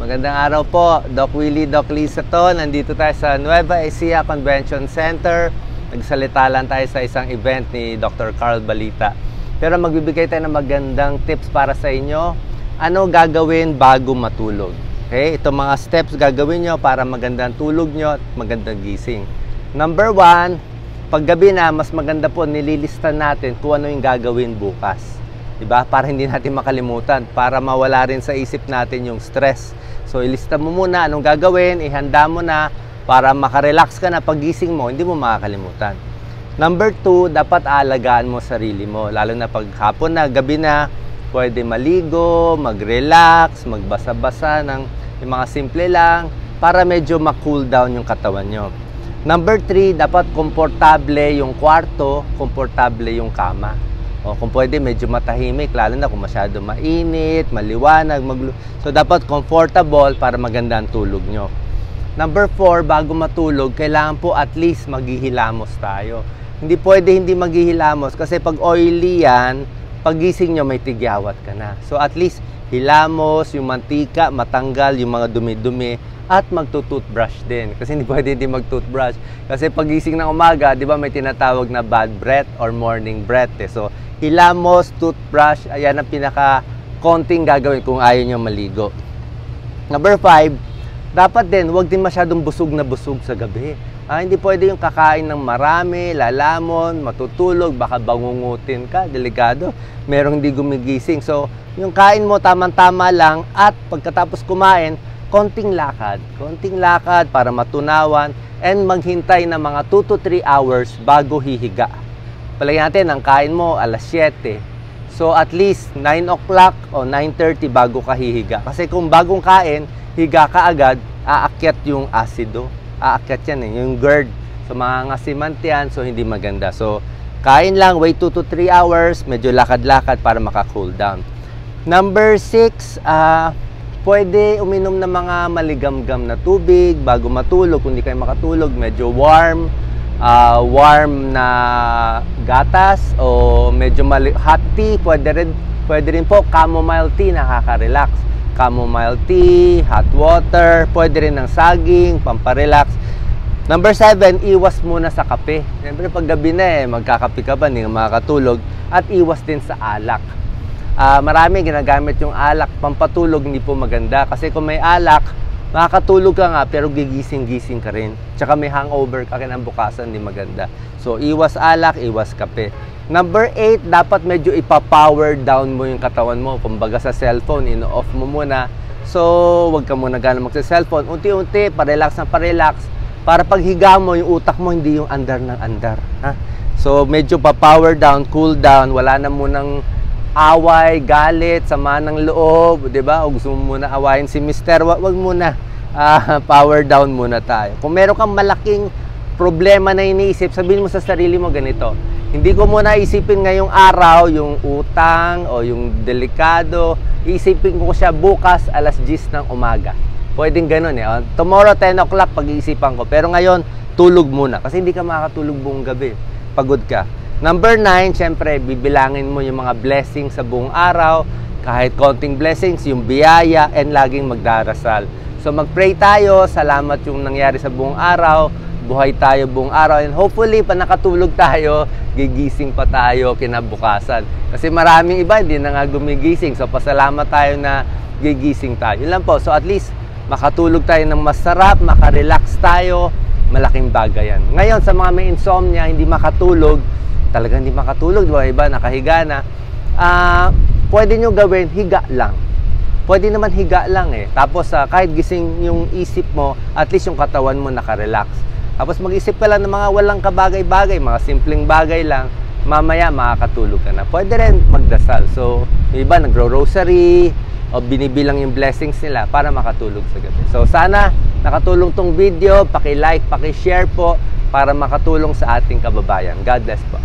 Magandang araw po, Doc Willie, Doc Lisa to. Nandito tayo sa Nueva Ecija Convention Center. Nagsalita lang tayo sa isang event ni Dr. Carl Balita. Pero magbibigay tayo ng magandang tips para sa inyo. Ano gagawin bago matulog? Okay, itong mga steps gagawin nyo para magandang tulog nyo at magandang gising. Number 1, paggabi na, mas maganda po nililista natin kung ano yung gagawin bukas. Diba? Para hindi natin makalimutan, para mawala rin sa isip natin yung stress. So, ilista mo muna anong gagawin, ihanda mo na para makarelax ka na paggising mo, hindi mo makakalimutan. Number 2, dapat aalagaan mo sarili mo. Lalo na pag hapon na, gabi na, pwede maligo, mag-relax, magbasa-basa ng yung mga simple lang para medyo ma-cool down yung katawan nyo. Number 3, dapat komportable yung kwarto, komportable yung kama. O kung pwede, medyo matahimik, lalo na kung masyado mainit, maliwanag, so dapat comfortable para maganda ang tulog nyo. Number 4, bago matulog, kailangan po at least maghihilamos tayo. Hindi pwede hindi maghihilamos kasi pag oily yan, pagising nyo may tigyawat ka na. So at least hilamos, yung mantika, matanggal yung mga dumi-dumi at magto-toothbrush din. Kasi hindi pwede hindi mag-toothbrush. Kasi pagising ng umaga, di ba may tinatawag na bad breath or morning breath. So hilamos, toothbrush, ayan ang pinaka-konting gagawin kung ayaw nyo maligo. Number 5, dapat din, huwag din masyadong busog na busog sa gabi. Hindi pwede yung kakain ng marami, lalamon, matutulog, baka bangungutin ka, delikado. Merong hindi gumigising. So, yung kain mo tamang-tama lang at pagkatapos kumain, konting lakad para matunawan and maghintay ng mga 2 to 3 hours bago hihiga. Palagyan natin, ang kain mo alas 7. So, at least 9 o'clock o 9:30 bago ka hihiga. Kasi kung bagong kain, higa ka agad, aakyat yung asido. Aakyat yan yung GERD. So, mga ngasimant yan, so hindi maganda. So, kain lang, wait 2 to 3 hours, medyo lakad-lakad para maka-cool down. Number 6, pwede uminom ng mga maligamgam na tubig bago matulog. Kung hindi kayo makatulog, medyo warm na gatas o medyo hot tea. Pwede rin po chamomile tea, nakaka-relax. Chamomile tea, hot water, pwede rin ng saging, pamparelax. Number 7, iwas muna sa kape. Siyempre pag gabi na magkakape ka ba, hindi ka makakatulog. At iwas din sa alak. Marami ginagamit yung alak, pampatulog hindi po maganda. Kasi kung may alak, makakatulog ka nga pero gigising-gising ka rin. Tsaka may hangover ka kinabukasan, hindi maganda. So iwas alak, iwas kape. Number 8, dapat medyo ipa-power down mo yung katawan mo. Kumbaga sa cellphone, ino-off mo muna. So, wag ka muna gana magsa-cellphone. Unti-unti, pa-relax na pa-relax. Para paghiga mo, yung utak mo, hindi yung andar ng andar. Ha? So, medyo pa-power down, cool down. Wala na munang away, galit, sama ng loob. Diba? O gusto mo muna awayin si mister, wag muna. Power down muna tayo. Kung meron kang malaking problema na iniisip, sabihin mo sa sarili mo ganito. Hindi ko muna isipin ngayong araw yung utang o yung delikado. Iisipin ko siya bukas alas 10 ng umaga. Pwedeng ganun Tomorrow 10 o'clock pag-iisipan ko. Pero ngayon, tulog muna. Kasi hindi ka makakatulog buong gabi. Pagod ka. Number 9, syempre, bibilangin mo yung mga blessings sa buong araw. Kahit konting blessings, yung biyaya, and laging magdarasal. So mag-pray tayo. Salamat yung nangyari sa buong araw. Buhay tayo buong araw and hopefully pa nakatulog tayo, gigising pa tayo kinabukasan. Kasi maraming iba hindi na nga gumigising. So pasalamat tayo na gigising tayo. Yun lang po. So at least makatulog tayo ng masarap, makarelax tayo. Malaking bagay yan. Ngayon sa mga may insomnia, hindi makatulog, talagang hindi makatulog, diba? Iba nakahiga na. Pwede nyo gawin, higa lang. Pwede naman higa lang Tapos kahit gising yung isip mo, at least yung katawan mo nakarelax. Tapos mag-isip ka lang ng mga walang kabagay-bagay, mga simpleng bagay lang, mamaya makakatulog ka na. Pwede rin magdasal. So, yung iba nagro-rosary o binibilang yung blessings nila para makatulog sa gabi. So, sana nakatulong tong video. Paki-like, paki-share po para makatulong sa ating kababayan. God bless po.